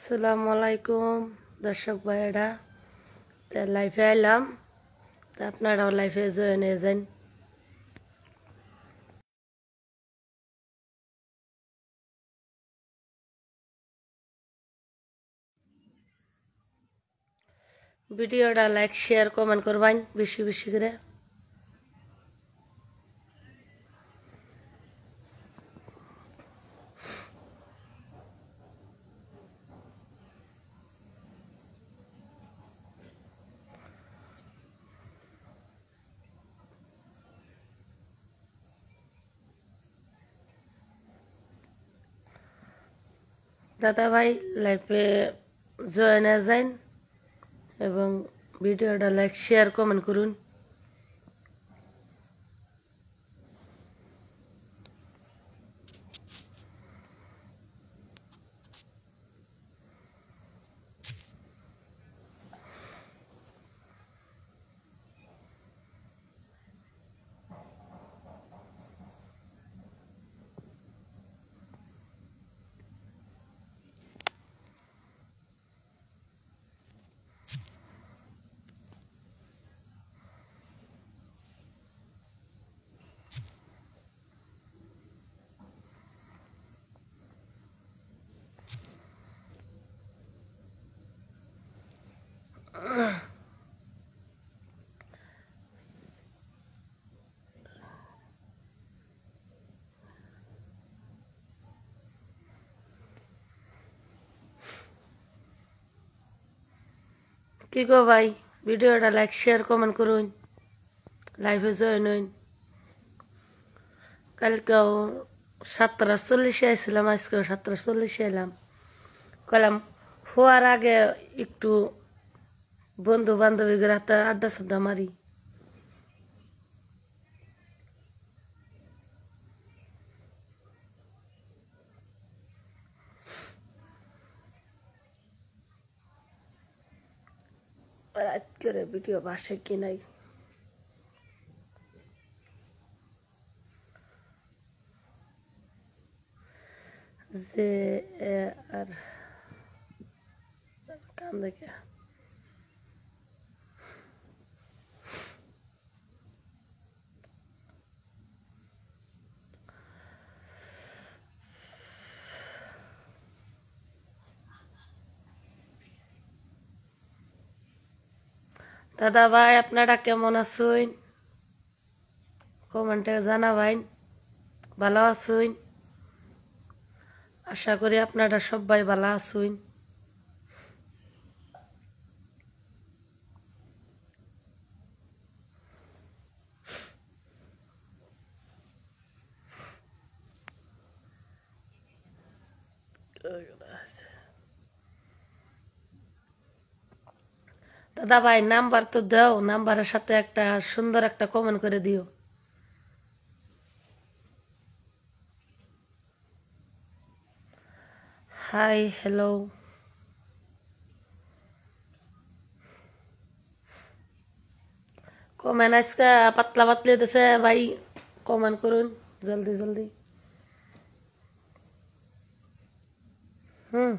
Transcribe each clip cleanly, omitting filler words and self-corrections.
আসসালামু আলাইকুম দর্শক ভাইয়েরা, লাইফে আইলাম, আপনারাও লাইফে জয়েন হয়ে যান। ভিডিওটা লাইক শেয়ার কমেন্ট করবেন বেশি বেশি করে। দাদা ভাই লাইফে জয়েন হয়ে যান এবং ভিডিওটা লাইক শেয়ার কমেন্ট করুন। কি গো ভাই, ভিডিওটা লাইক শেয়ার কমেন্ট করুন, লাইভে জয়েন হইন। কালকেও 7:40 আইছিলাম, আজকেও 7:40 এলাম। কলাম হওয়ার আগে একটু বন্ধু বান্ধবীদের হাতে আড্ডা সাড্ডা মারি। রাত করে ভিডিও বাসে কি নাই। যে আর কান দেখে দাদা ভাই আপনারা কেমন আছেন? কমেন্টে জানাবেন। ভালো আছেন? আশা করি আপনারা সবাই ভালো আছেন। দাদা ভাই নাম্বার তো দাও, নাম্বারের সাথে একটা সুন্দর একটা কমেন্ট করে দিও। Hi hello. কমেন্ট আজকে পাতলা পাতলি দিছে ভাই, কমেন্ট করুন জলদি জলদি। হুম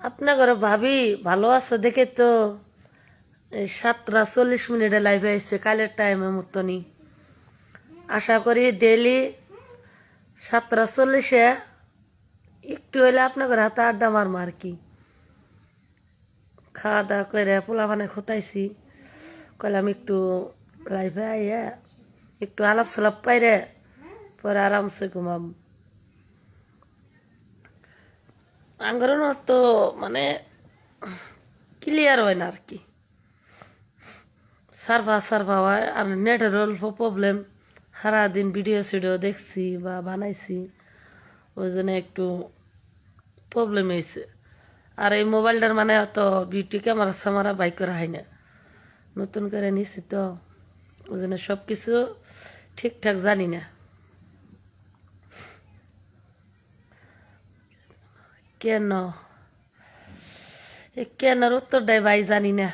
আপনার ঘরে ভাবি ভালো আছে দেখে তো 7:40 লাইভে আসছে কালের টাইমের মতনই। আশা করি ডেইলি 7:40 একটু হইলে আপনার ঘরে হাতে আড্ডা মারবো আর কি। খাওয়া দাওয়া করে পোলা পানে খোতাইছি, কইলাম একটু লাইভে আইয়া একটু আলাপ সালাপ পাইরে পরে আরামসে ঘুমাম। আঙ্গর তো মানে ক্লিয়ার হয় না আর কি, সার্ভা হয় আর নেটের অল্প প্রবলেম, সারাদিন ভিডিও সিডিও দেখছি বা বানাইছি, ওই জন্য একটু প্রবলেম হয়েছে। আর এই মোবাইলটার মানে অত বিউটি ক্যামেরা সামারা বাইক করা হয় না, নতুন করে নিছি তো, ওই জন্য সব কিছু ঠিকঠাক জানি না। কেন কেনার উত্তরটাই ভাই জানি না।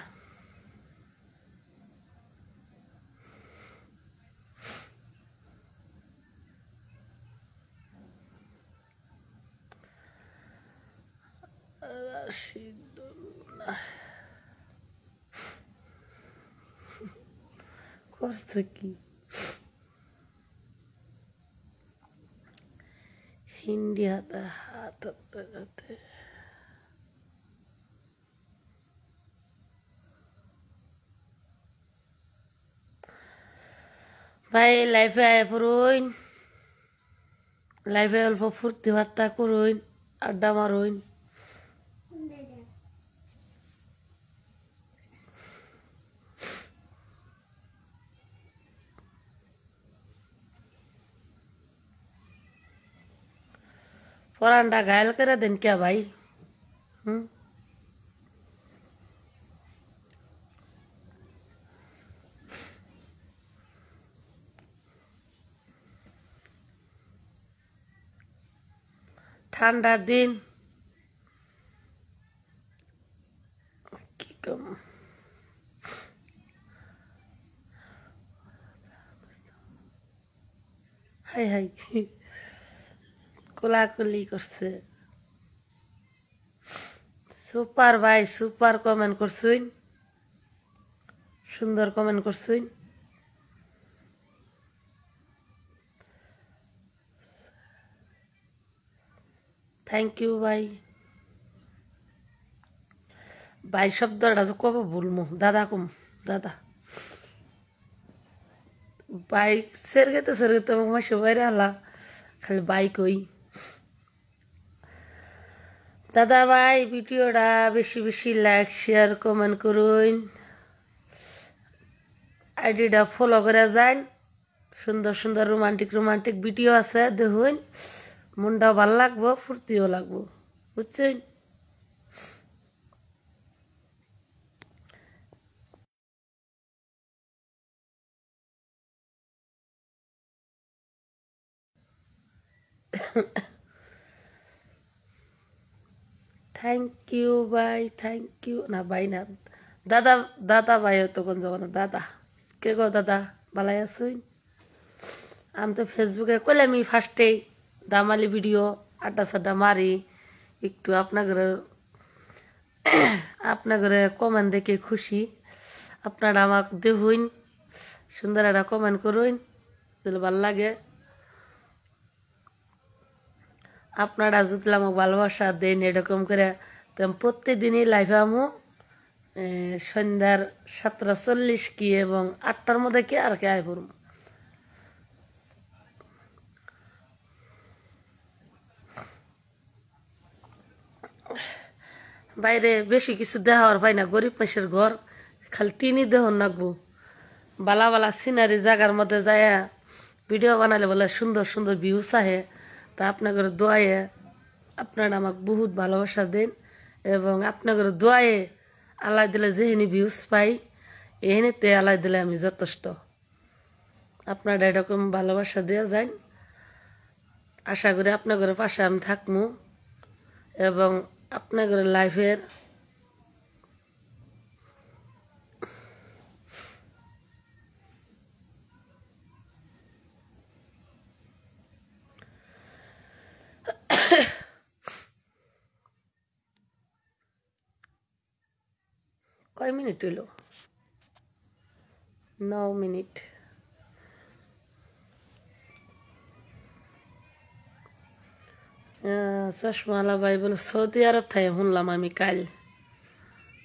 করছে কি হিন্দি হাতে হাত হাতে ভাই লাইফে আয় পড়ুন, লাইফে অল্প ফুর্তি বার্তা করুন, আড্ডা মারুন। পরানটা ঘায়ল করে দেন কে ভাই? হুম, ঠান্ডার দিন কি কম। হাই হাই কোলাকুলি করছে। সুপার ভাই, সুপার কমেন্ট করছুন, সুন্দর কমেন্ট করছুন। থ্যাংক ইউ ভাই। ভাই শব্দটা তো কবে ভুলমু, দাদা কম, দাদা। বাইক সেরগেতে আমার মাসে বাইরে আলা খালি বাইক ওই। দাদা ভাই ভিডিওটা বেশি বেশি লাইক শেয়ার কমেন্ট করুন, আইডিটা ফলো করে যান। সুন্দর সুন্দর রোমান্টিক রোমান্টিক ভিডিও আছে, দেখুন, মনটাও ভাল লাগবো, ফুর্তিও লাগবো, বুঝছেন? থ্যাংক ইউ ভাই, থ্যাংক ইউ না ভাই না, দাদা। দাদা ভাই তো কোন যাব না, দাদা। কে গো দাদা, ভালাই আছুন? আমি তো ফেসবুকে কইলামই ফার্স্টেই দামালি ভিডিও আড্ডা সাড্ডা মারি, একটু আপনাদের কমেন্ট দেখে খুশি। আপনারা আমাকে দেখুন, সুন্দর একটা কমেন্ট করুন, তাহলে ভাল লাগে। আপনারা যদি আমাকে ভালোবাসা দেন এরকম করে, তো আমি প্রত্যেকদিনই লাইভে আমু সন্ধ্যার 7:40 কি এবং 8টার মধ্যে কি আর কে আয় পড়ব। বাইরে বেশি কিছু দেখার পাই না, গরিব মানুষের ঘর, খালি টিনি দেহন নাকবো। বালা বালা সিনারি জায়গার মধ্যে যায় ভিডিও বানালে বলে সুন্দর সুন্দর ভিউস আহে। তা আপনাদের দোয়ায়ে আপনারা আমাকে বহুত ভালোবাসা দেন, এবং আপনাদের দোয়ায়ে আল্লাহ দিলে যেহেনি ভিউস পাই, এহেনিতে আল্লাহ দিলে আমি যথেষ্ট। আপনারা এরকম ভালোবাসা দেওয়া যায়, আশা করি আপনাদের পাশে আমি থাকবো, এবং আপনাদের লাইফের কয় মিনিট হইল? 9 মিনিট। চশমালা ভাই বলে সৌদি আরব থাই শুনলাম আমি কাল।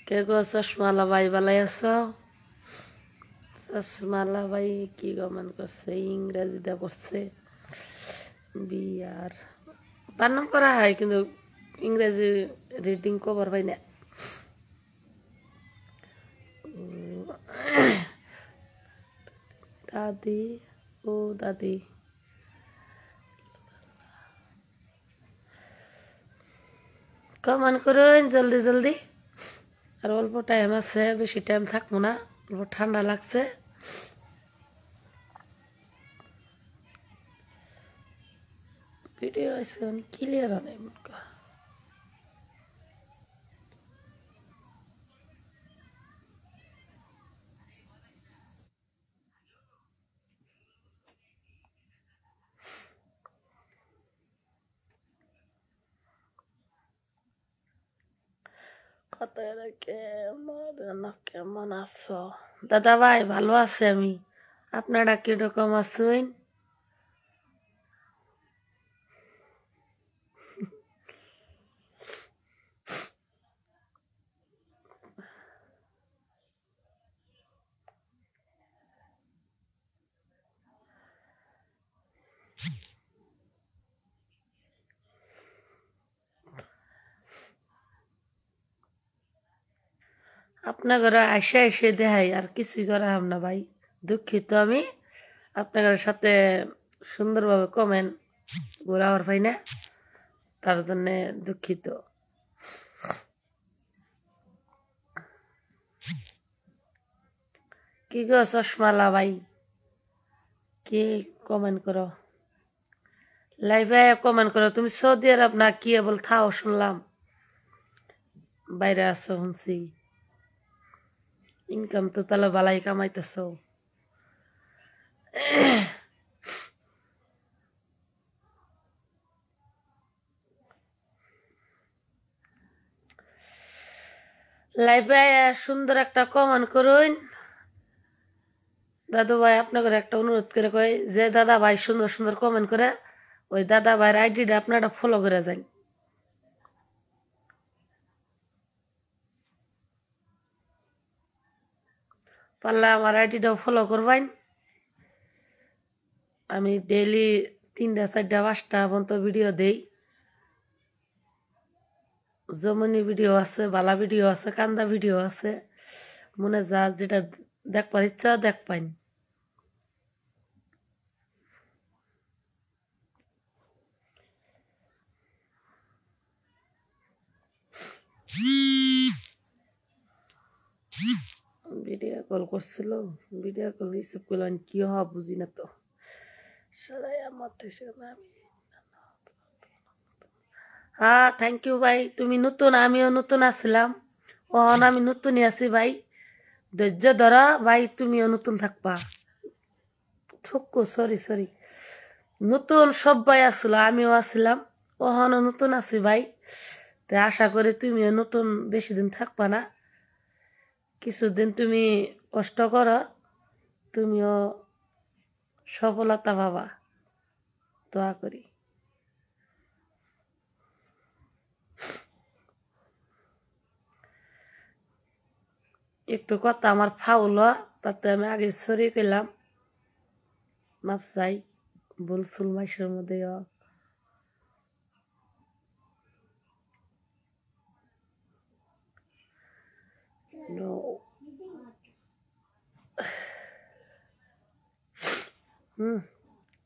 কে গো চশমালা ভাই বালাই আছ? চশমালা ভাই কি গমন করছে, ইংরেজিতে করছে, বিয়ার বানাম করা হয় কিন্তু ইংরেজি রিডিং কভার পাই না। দাদি ও দাদি কমেন্ট করুন জলদি জলদি। আর অল্প টাইম আছে, বেশি টাইম থাকবো না, অল্প ঠান্ডা লাগছে। ভিডিও আছে ক্লিয়ার হয় না। কেমন আছো দাদা ভাই? ভালো আছে আমি, আপনারা কিরকম আছেন? আপনার ঘরে আসে এসে দেখাই, আর কিছুই করা হাম না ভাই, দুঃখিত আমি। আপনার সাথে সুন্দরভাবে কমেন্ট ঘোরাবার পাই না, তার জন্য দুঃখিত। কি গো চশমালা ভাই, কি কমেন্ট করো, লাইভে কমেন্ট করো। তুমি সৌদি আরব না কি বল থাও, শুনলাম বাইরে আছো শুনছি, ইনকাম তো তাহলে বালাই কামাইতেছ। লাইভে সুন্দর একটা কমেন্ট করুন দাদু ভাই। আপনাদের একটা অনুরোধ করে কই, যে দাদা ভাই সুন্দর সুন্দর কমেন্ট করে, ওই দাদা ভাইয়ের আইডিটা আপনারা ফলো করে যান। পারলে আমার আইডিটাও ফলো করবেন। আমি ডেইলি 3টা 4টা 5টা পর্যন্ত ভিডিও দেই। জমনি ভিডিও আছে, বালা ভিডিও আছে, কান্দা ভিডিও আছে, মনে যা যেটা দেখবার ইচ্ছা দেখবেন। ভিডিও কল করছিল, ভিডিও কল রিসিভ করলাম, কি হওয়া বুঝি না তো। সবাই আমার দেশে আমি। হ্যাঁ থ্যাংক ইউ ভাই, তুমি নতুন, আমিও নতুন আসছিলাম, ওহন আমি নতুনই আছি ভাই, ধৈর্য ধরা ভাই, তুমিও নতুন থাকবা। থুকু সরি সরি, নতুন সবাই আসছিল, আমিও আসছিলাম, ওহনও নতুন আছি ভাই। তো আশা করি তুমিও নতুন বেশি দিন থাকবা না, কিছুদিন তুমি কষ্ট করো, তুমিও সফলতা পাবা, দোয়া করি। একটু কথা আমার ফাউল, তাতে আমি আগে সরি পেলাম, মাপ চাই, ভুলসুল মাসের মধ্যে।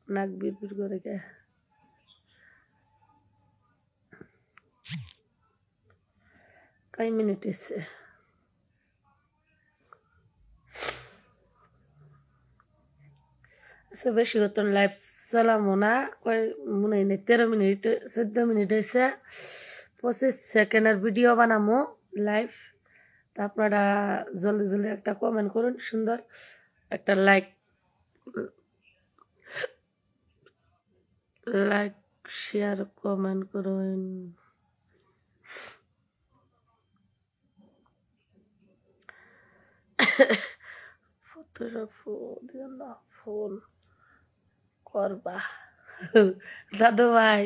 নাক বিড় করে গে। কয় মিনিট হচ্ছে? আচ্ছা বেশি হতন লাইভ চালামো না, কয় মনে নেই 13 মিনিট 14 মিনিট হয়েছে, 25 সেকেন্ডের ভিডিও বানামো লাইভ। তা আপনারা জলদি জলদি একটা কমেন্ট করুন, সুন্দর একটা লাইক লাইক শেয়ার কমেন্ট করুন। ফোন করবা দাদু ভাই,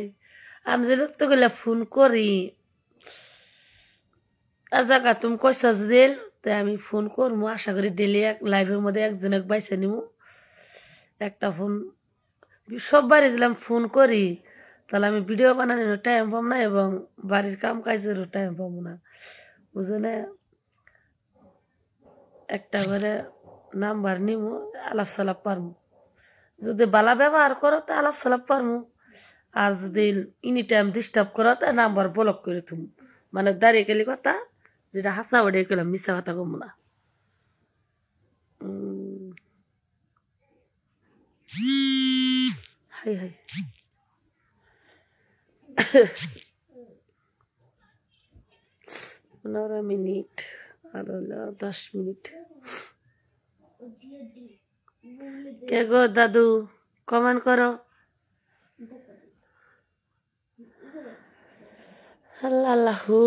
আমি যে তো গেলে ফোন করি, জায়গা তুমি কইস দিল, তাই আমি ফোন করবো, আশা করি ডেলি এক লাইভের মধ্যে একজনক বাইছে নিব একটা ফোন। সববারই দিলাম ফোন করি, তাহলে আমি ভিডিও বানানোর টাইম পাবো না এবং বাড়ির কাম কাজেরও টাইম পাবো না, বুঝলে। একটা করে নাম্বার নিব, আলাপ সালাপ পারবো, যদি বালা ব্যবহার করো তা আলাপ সালাপ পারমু, আর যদি এনি টাইম ডিস্টার্ব করো তা নাম্বার ব্লক করে তুমি, মানে দাঁড়িয়ে গেলি কথা যেটা হাসা ওটাই করলাম, মিশা কথা কমু না। হাই হাই 15 মিনিট, আর হলো 10 মিনিট। কে গো দাদু কমেন্ট করো। আল্লাহু,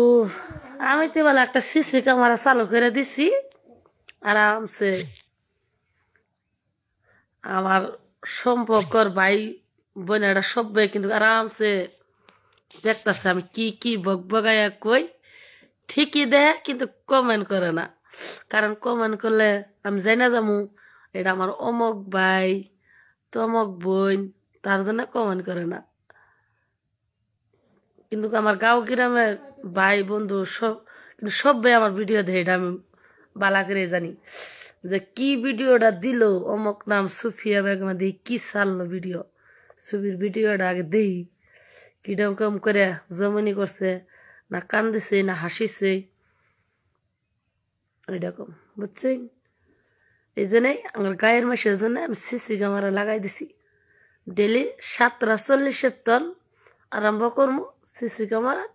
আমি তো বলে একটা সিসি ক্যামেরা চালু করে দিছি, আরামসে আমার সম্পর্কর ভাই বোনেরা সবাই কিন্তু আরামসে দেখতেছে আমি কি কি বকবগাইয়া কই, ঠিকই দেয় কিন্তু কমেন্ট করে না। কারণ কমেন্ট করলে আমি যাই না যাবো এটা আমার অমক ভাই তমক বোন, তার জন্য কমেন্ট করে না। কিন্তু আমার গাঁও গ্রামের ভাই বন্ধু সব কিন্তু সবাই আমার ভিডিও দেয়, এটা আমি বালা করে জানি যে কি ভিডিওটা দিল, অমক নাম সুফিয়া বেগম দিই কি ছাড়লো ভিডিও, ছবির ভিডিওটা আগে দেই কিরকম করে জমনি করছে, না কান্দিছে না হাসিছে, এরকম বুঝছেন। এই জন্যই আমার গায়ের মাসের জন্য আমি সিসি ক্যামেরা লাগাই দিছি। ডেলি 7:40 টন আরম্ভ করবো সিসি ক্যামেরা,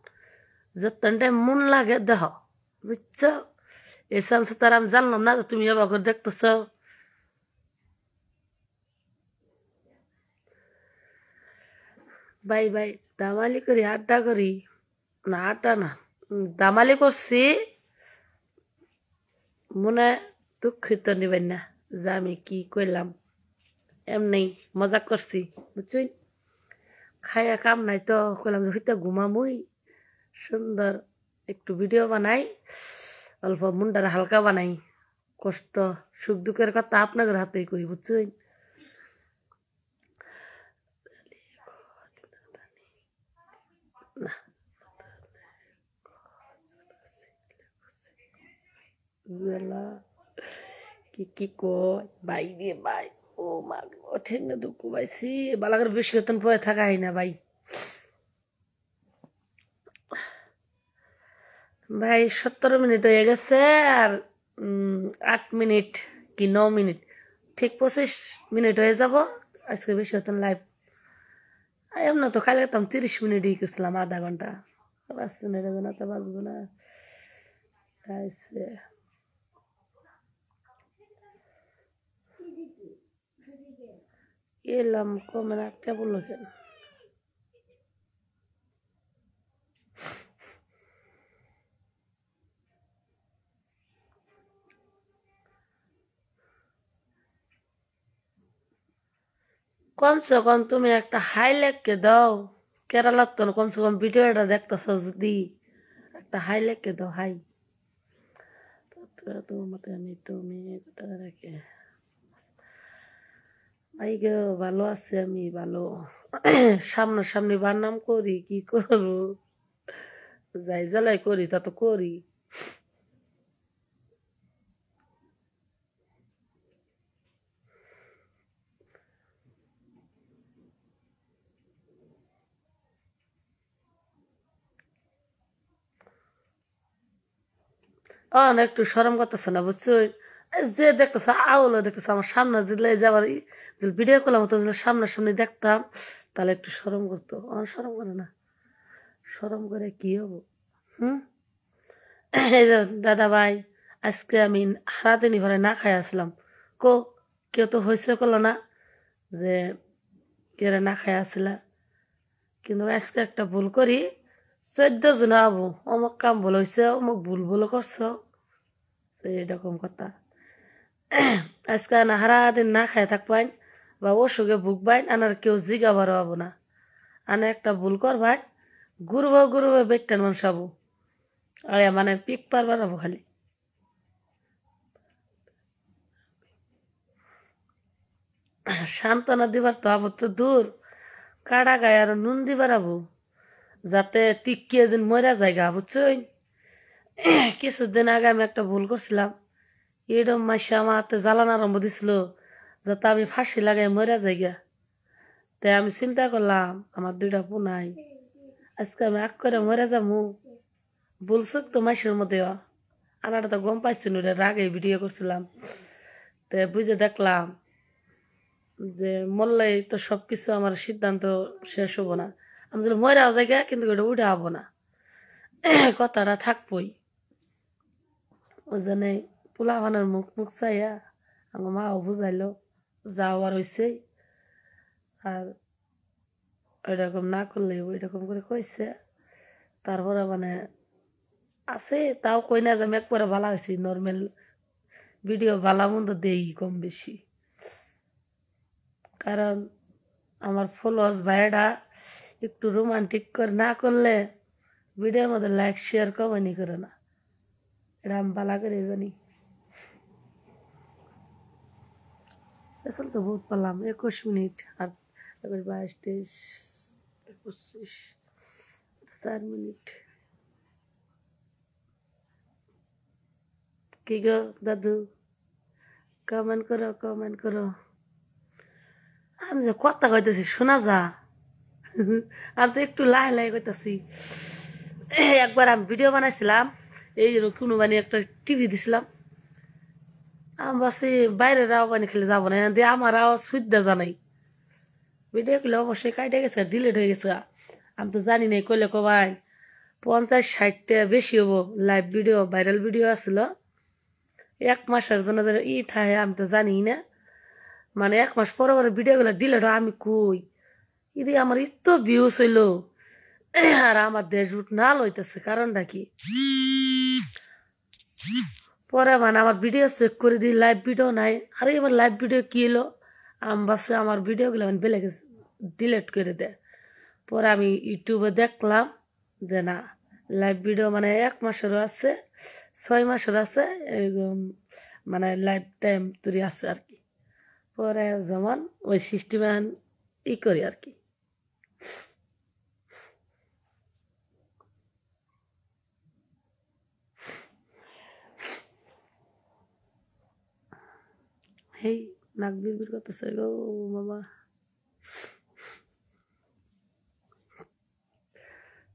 যতন টাইম মন লাগে দেহ, বুঝছ। এই চান্স তার আমি জানলাম না, তুমি এবার দেখতেছ। বাই বাই দামালি করি আড্ডা করি, না আড্ডা না দামালি করছি, মনে দুঃখিত নিবেন না যে আমি কি করলাম, এমনি মজা করছি বুঝছি। খাইয়া কাম নাই তো কইলাম যে হইতে ঘুমামুই, সুন্দর একটু ভিডিও বানাই, অল্প মুন্ডার হালকা বানাই, কষ্ট সুখ দুঃখের কথা আপনাদের হাতেই কই বুঝছেন। কি কি কয় ভাই রে ভাই, ও মা ওঠেন না দুঃখ পাইছি, বালাগের বেশি হতন পয়ে থাকাই না ভাই। ভাই 17 মিনিট হয়ে গেছে, আর 8 মিনিট কি 9 মিনিট, ঠিক 25 মিনিট হয়ে যাব আজকে, বেশি হতন লাইভ। এমন তো কালকে তো 30 মিনিটই গেছিলাম, আধা ঘন্টা 5 মিনিটের জন্য তো বাঁচবো না। এলাম কমে না কেবল কেন, কমসে কম তুমি একটা হাইলাইটকে দাও, কেরালার তো কমসে কম ভিডিওটা দেখতেছ, যদি একটা হাইলাইটকে দাও। হাই তো মতে আমি তুমি কোথায় রাখে ভাই গো, ভালো আছে আমি ভালো, সামনাসামনি বানাম করি কি করবো, যাই জ্বালাই করি তা তো করি। না একটু সরম করতেছে না বুঝছো, যে দেখতেছে আউলো দেখতেছে আমার সামনে দিলে যাবার ভিডিও করলাম তো সামনাসামনি দেখতাম, তাহলে একটু সরম করতো, সরম করে না, সরম করে কি হবো। এই যে দাদা ভাই, আজকে আমি সারাদিন ঘরে না খাই আসলাম, কেউ তো হয়েছে করলো না যে কেউ না খাই আসলা, কিন্তু আজকে একটা ভুল করি 14 জন আবু অমুক কাম ভুল হয়েছে অমুক ভুল ভুল করছো, এরকম কথা। আজকে না সারাদিন না খাই থাকবাই বা অসুখে ভুগবাই, আনার কেউ জিগাবারও হবো না, আনে একটা ভুল করবাই গুরুবে বেগটান মানুষ আবু, আর মানে পিক পারবার হবো খালি। সান্ত্বনা দিবার তো আবু তো দূর, কাড়া গায়ে আর নুন দিবার আবু, যাতে টিকিয়ে যেন মরা জায়গা বুঝছই। কিছুদিন আগে আমি একটা ভুল করছিলাম, এরম মাসে আমার হাতে জ্বালান আরম্ভ দিছিল, যাতে আমি ফাঁসি লাগাই মরে যাই গা। তাই আমি চিন্তা করলাম আমার 2টা পুনাই, আজকে আমি আগ করে মরে যাবো। বলছো তো মাসের মধ্যে আনাটা তো গম পাইছি না, রাগে ভিডিও করছিলাম। তো বুঝে দেখলাম যে মরলেই তো সবকিছু আমার সিদ্ধান্ত শেষ হবো না। আমি যদি মরাও যাই গা, কিন্তু ওটা উঠে হবো না, কথাটা থাকবই। ওই জন্য পোলাপানের মুখ মুখ চাইয়া আমার মাও বুঝাইলো যাওয়ার হয়েছে, আর ওইরকম না করলে ওইরকম করে কইছে। তারপরে মানে আছে, তাও কই না যে আমি একবারে ভালো হয়েছি। নর্মাল ভিডিও ভালো মন্দ দেই কম বেশি, কারণ আমার ফলোয়ার্স ভাইয়েরা একটু রোমান্টিক করে না করলে ভিডিওর মধ্যে লাইক শেয়ার কমানি করে না, এটা আমি ভালো করে জানি। আসলে তো বহুত পারলাম 21 মিনিট, আর 22, 23, 25, 4 মিনিট। কি গো দাদু, কমেন্ট করো কমেন্ট করো। আমি যে কথা কইতেছি শোনা যা, আমি তো একটু লাই লাই কইতেছি। একবার আমি ভিডিও বানাইছিলাম, এই জন্য কোনো মানে একটা টিভি দিছিলাম। আমি ভাবছি বাইরের আওয়াজ খেলে যাবো না, দিয়ে আমার আওয়াজ সুবিধা জানাই। ভিডিও গুলো অবশ্যই কাটে গেছে, ডিলিট হয়ে গেছে। আমি তো জানি নাই, কইলে কবাই 50-60টা বেশি হবো লাইভ ভিডিও, ভাইরাল ভিডিও আসছিল। 1 মাসের জন্য যে থাকে আমি তো জানি না। মানে 1 মাস পরে পরে ভিডিও গুলো ডিলিট হয়, আমি কই ইদি আমার এত ভিউজ হইলো, আর আমার দেশ উঠ না লইতেছে, কারণটা কি? পরে মানে আমার ভিডিও চেক করে দিই, লাইভ ভিডিও নাই। আরে এবার লাইভ ভিডিও কি এলো, আমি ভাবছি আমার ভিডিওগুলো আমি বেলে গেছে, ডিলিট করে দেয়। পরে আমি ইউটিউবে দেখলাম যে না, লাইভ ভিডিও মানে 1 মাসেরও আছে, 6 মাসের আছে, মানে লাইফ টাইম তৈরি আছে আর কি। পরে যেমন ওই সিস্টেমে করি আর কি। হেই নাক বিড়বিড় করতেছে গো মামা।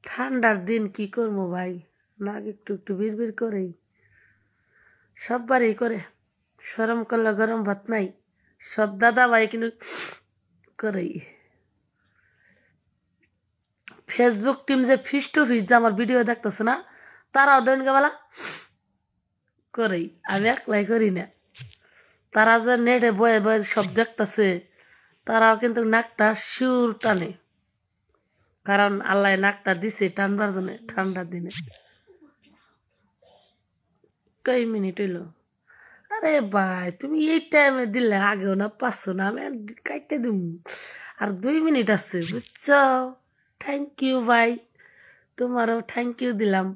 ঠান্ডার দিন কি করবো ভাই, নাক একটু একটু বিড়বিড় করেই, সববারই করে। সরম করলে গরম ভাত নাই, সব দাদা ভাই কিন্তু করেই। ফেসবুক টিম যে ফিস টু ফিস যে আমার ভিডিও দেখতেছে না, তারাও দৈনকে বেলা করেই, আমি একলাই করি না। তারা যে নেটে বয়ে বয়ে সব দেখতেছে, তারাও কিন্তু নাকটা সুর টানে, কারণ আল্লাহ নাকটা দিছে টানবার জন্য ঠান্ডার দিনে। কই মিনিট হইল? আরে ভাই তুমি এই টাইমে দিলে আগেও না পাচ্ছ না, আমি কাটতে দিব। আর 2 মিনিট আছে বুঝছ। থ্যাংক ইউ ভাই, তোমারও থ্যাংক ইউ দিলাম।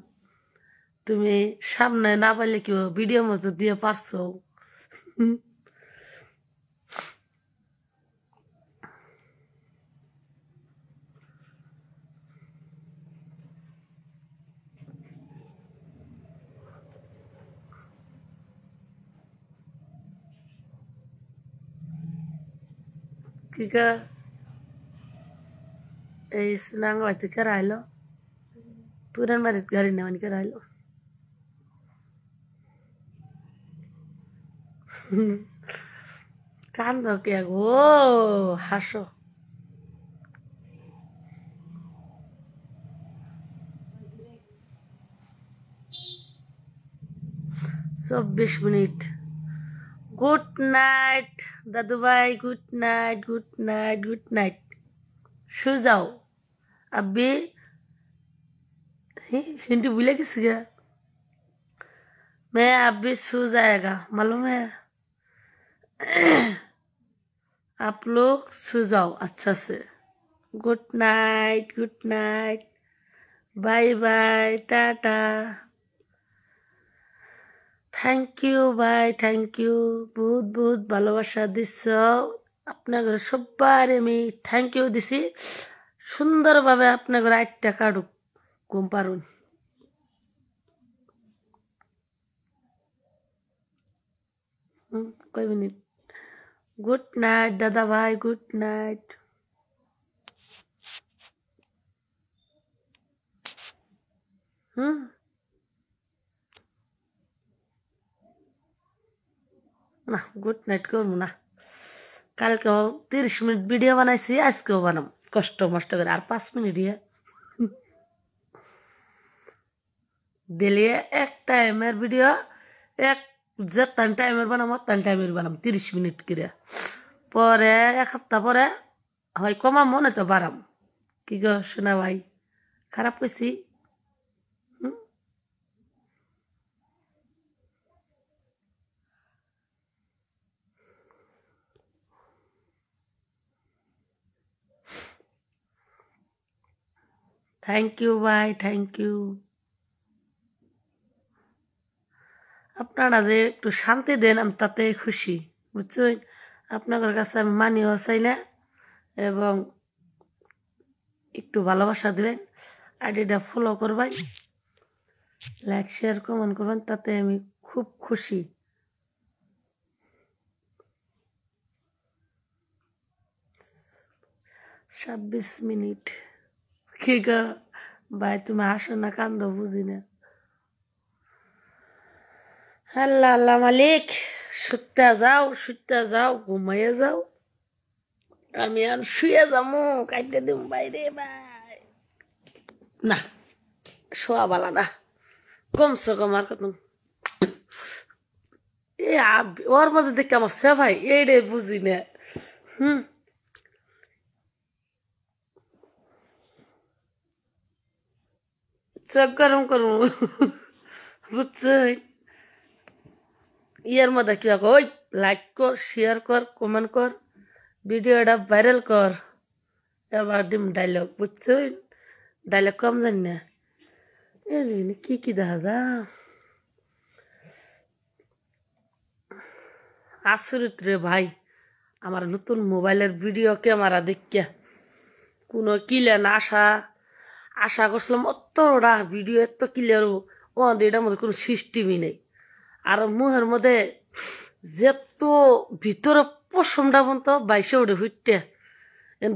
তুমি সামনে না পাইলে কি ভিডিও মতো দিয়ে পারছো। কি কা এই সুনাঙ্গ হয়তো কেরা আইলো, পুরান বাড়ির গাড়ি নেওয়ান কেরা আইলো। কান্দ কে গো, হাসো। 24 মিনিট। গুড নাইট দাদু ভাই, good night, good night, good night. सो जाओ अभी। हिंदी भूले किसी का, मैं अभी सो जाएगा मालूम है। आप लोग सो जाओ अच्छा से। Good night, good night, bye bye, tata. Thank you भाई, थैंक यू, बहुत बहुत ভালোবাসা দিচ্ছ। আপনাদের সবার আমি থ্যাংক ইউ দিছি। সুন্দরভাবে আপনাদের 8টা কাটুক ঘুম পারুন। কয় মিনিট? গুড নাইট দাদা ভাই, গুড নাইট। হুম, না গুড নাইট করবো না। কালকেও 30 মিনিট ভিডিও বানাইছি, আজকেও বানাম কষ্ট মষ্ট করে, আর 5 মিনিট দিলে এক টাইমের ভিডিও, এক যেতান টাইমের বানাম অত্যান টাইমের বানাম 30 মিনিট করে। পরে 1 সপ্তাহ পরে হয় কমাম, মনে তো বাড়াম। কি গো শোনা ভাই, খারাপ কইছি? থ্যাংক ইউ ভাই, থ্যাংক ইউ। আপনারা যে একটু শান্তি দেন আমি তাতে খুশি, বুঝছেন? আপনাদের কাছে আমি মানিও চাই না, এবং একটু ভালোবাসা দিবেন, আইডিটা ফলো করবেন, লাইক শেয়ার কমেন্ট করবেন, তাতে আমি খুব খুশি। ছাব্বিশ মিনিট কি গো ভাই, তুমি আসো না কান্দ বুঝি না। আল্লাহ আল্লাহ মালিক, শুতে যাও, ঘুমাইয়ে যাও। আমি আর শুয়ে যাবো, কাইটে দিম বাইরে ভাই। না, শোয়া বালা না, কমছে কম আর কত। ওর মধ্যে দেখে আমার সে ভাই এইরে বুঝি না। হুম, চোখ গরম করবো, বুঝছো? ইয়ের মধ্যে কি ওই লাইক কর, শেয়ার কর, কমেন্ট কর, ভিডিওটা ভাইরাল কর। এবার দিম ডায়লগ, বুঝছো? ডায়লগ কম জানি না। কি কি দেখা যা, আচরিত রে ভাই। আমার নতুন মোবাইলের ভিডিও ক্যামেরা দেখিয়া কোনো ক্লিয়ার না, আশা করছিলাম অতটা ভিডিও এত ক্লিয়ার, ও এটার মধ্যে কোনো সিস্টেমই নেই। আর মুহের মধ্যে যেত ভিতরে পশমটা পর্যন্ত বাইশে উঠে ফুটতে,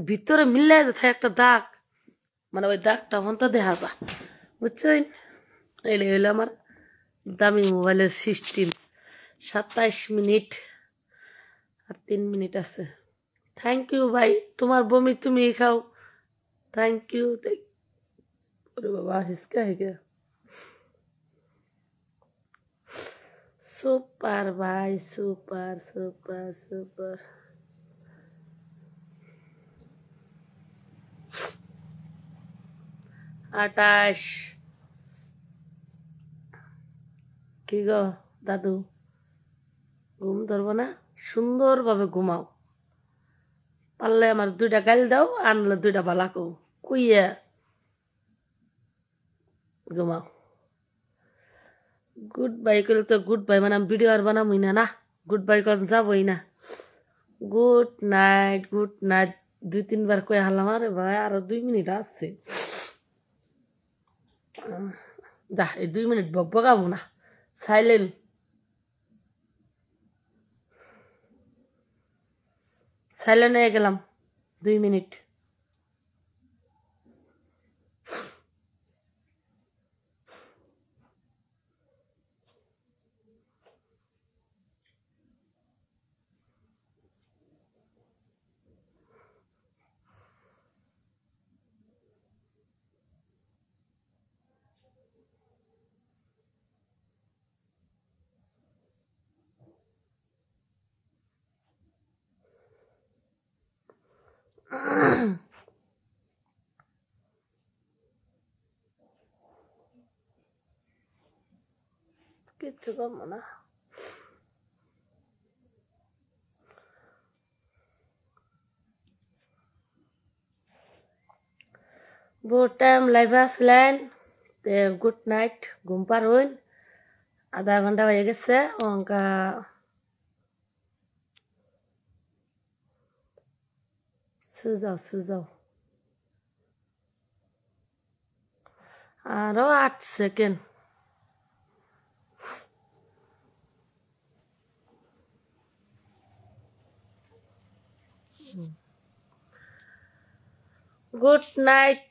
ভিতরে মিললে থাকে একটা দাগ, মানে ওই দাগটা পর্যন্ত দেখা যা, বুঝছেন? এলে হইলো আমার দামি মোবাইলের সিস্টেম। 27 মিনিট আর 3 মিনিট আছে। থ্যাংক ইউ ভাই, তোমার বমি তুমি খাও। Thank you. ওরে বাবা, হিসকা হেগে সুপার ভাই, সুপার সুপার সুপার। 28। কি গো দাদু, ঘুম ধরবো না? সুন্দরভাবে ঘুমাও, পারলে আমার 2টা গাল দাও, আনলে 2টা বালা কও, কুইয়া ঘুমাও। গুড বাই করলে তো গুড বাই মানে আমি ভিডিও আর বানাবই না, না গুড বাই কর যাবই না। গুড নাইট, গুড নাইট 2-3 বার কয়ে হারলাম। আরে ভাই আরো 2 মিনিট আছে, যা এই 2 মিনিট বকবকাবো না, সাইলেন্ট সাইলেন্ট হয়ে গেলাম 2 মিনিট। কিচ্ছু করবো না। বহুত টাইম লাইভে আসলেন, গুড নাইট, ঘুম পার হইন। আধা ঘন্টা হয়ে গেছে অঙ্কা, সুজাও সুজাও। আরো 8 সেকেন্ড। Good night.